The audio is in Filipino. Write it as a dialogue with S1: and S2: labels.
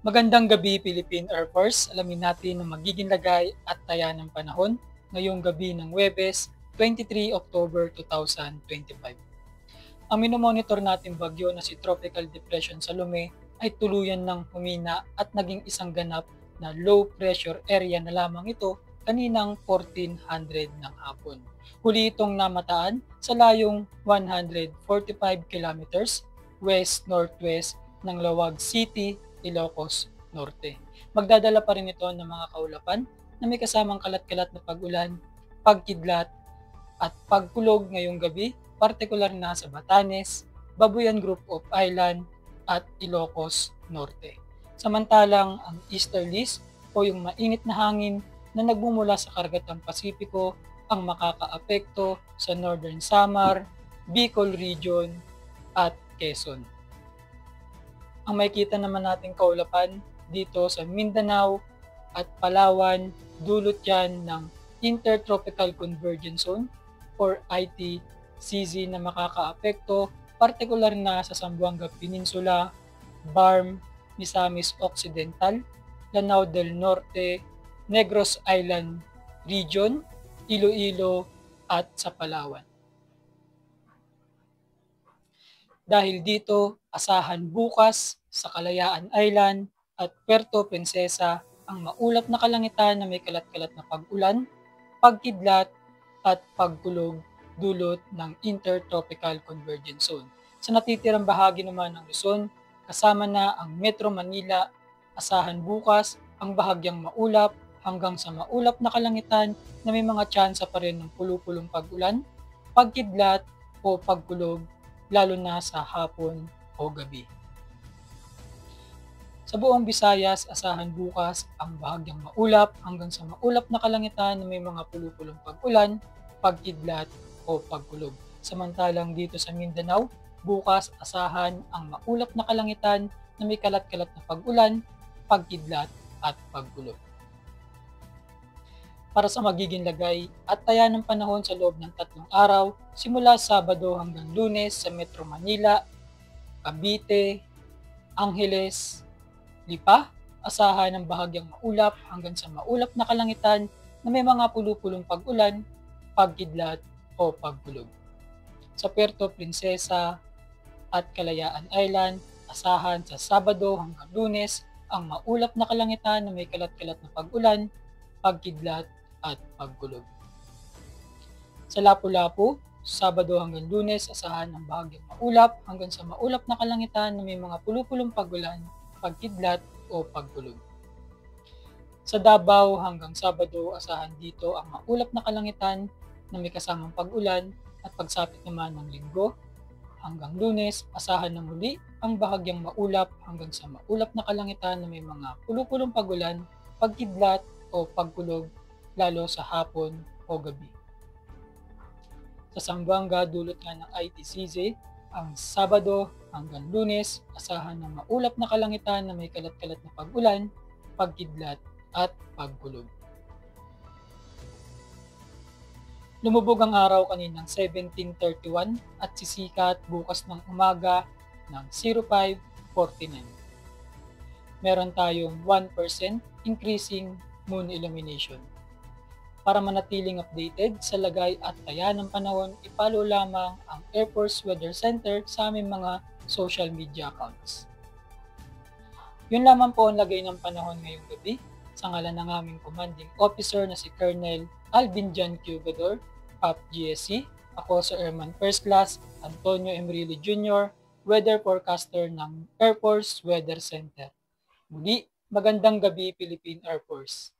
S1: Magandang gabi, Philippine Air Force. Alamin natin ang magiging lagay at taya ng panahon ngayong gabi ng Huwebes, 23 October 2025. Ang minomonitor nating bagyo na si Tropical Depression Salome ay tuluyan ng humina at naging isang ganap na low pressure area na lamang ito kaninang 1400 ng hapon. Huli itong namataan sa layong 145 kilometers west-northwest ng Lawag City, Ilocos Norte. Magdadala pa rin ito ng mga kaulapan na may kasamang kalat-kalat na pag-ulan, pagkidlat at pagkulog ngayong gabi, partikular na sa Batanes, Babuyan Group of Island at Ilocos Norte. Samantalang ang easterlies o yung mainit na hangin na nagmumula sa karagatang Pasipiko ang makakaapekto sa Northern Samar, Bicol Region at Quezon. Ang makikita naman nating kaulapan dito sa Mindanao at Palawan, dulot yan ng Intertropical Convergence Zone or ITCZ na makakaapekto, partikular na sa Zamboanga Peninsula, Barm, Misamis Occidental, Lanao del Norte, Negros Island Region, Iloilo at sa Palawan. Dahil dito, asahan bukas sa Kalayaan Island at Puerto Princesa ang maulap na kalangitan na may kalat-kalat na pag-ulan, pagkidlat at pagkulog dulot ng Intertropical Convergence Zone. Sa natitirang bahagi naman ng Luzon, kasama na ang Metro Manila, asahan bukas ang bahagyang maulap hanggang sa maulap na kalangitan na may mga tsansa pa rin ng pulupulong pag-ulan, pagkidlat o pagkulog lalo na sa hapon o gabi. Sa buong Visayas, asahan bukas ang bahagyang maulap hanggang sa maulap na kalangitan na may mga pulupulong pag-ulan, pagkidlat o pagkulog. Samantalang dito sa Mindanao, bukas asahan ang maulap na kalangitan na may kalat-kalat na pag-ulan, pagkidlat at pagkulog. Para sa magiging lagay at taya ng panahon sa loob ng 3 araw, simula Sabado hanggang Lunes sa Metro Manila, Cavite, Angeles, Lipa, asahan ng bahagyang maulap hanggang sa maulap na kalangitan na may mga pulupulong pag-ulan, pagkidlat o pagkulog. Sa Puerto Princesa at Kalayaan Island, asahan sa Sabado hanggang Lunes ang maulap na kalangitan na may kalat-kalat na pag-ulan, pagkidlat at pagkulog. Sa Lapu-Lapu, Sabado hanggang Lunes, asahan ang bahagyang maulap hanggang sa maulap na kalangitan na may mga pulupulong pag-ulan, pagkidlat o pagkulog. Sa Davao hanggang Sabado, asahan dito ang maulap na kalangitan na may kasamang pag-ulan at pagsapit naman ng Linggo hanggang Lunes, asahan na muli ang bahagyang maulap hanggang sa maulap na kalangitan na may mga pulupulong pag-ulan, pagkidlat o pagkulog lalo sa hapon o gabi. Sa Zamboanga, dulot nga ng ITCZ, ang Sabado hanggang Lunes, asahan ng maulap na kalangitan na may kalat-kalat na pag-ulan, pagkidlat at pagkulog. Lumubog ang araw kaninang 17:31 at sisikat bukas ng umaga ng 05:49. Meron tayong 1% increasing moon illumination. Para manatiling updated sa lagay at taya ng panahon, i-follow lamang ang Air Force Weather Center sa aming mga social media accounts. Yun lamang po ang lagay ng panahon ngayong gabi. Sa ngalan ng aming commanding officer na si Colonel Alvin John Cugador, PAP GSC, ako sa Airman First Class Antonio Emrilio Jr., Weather Forecaster ng Air Force Weather Center. Muli, magandang gabi Philippine Air Force.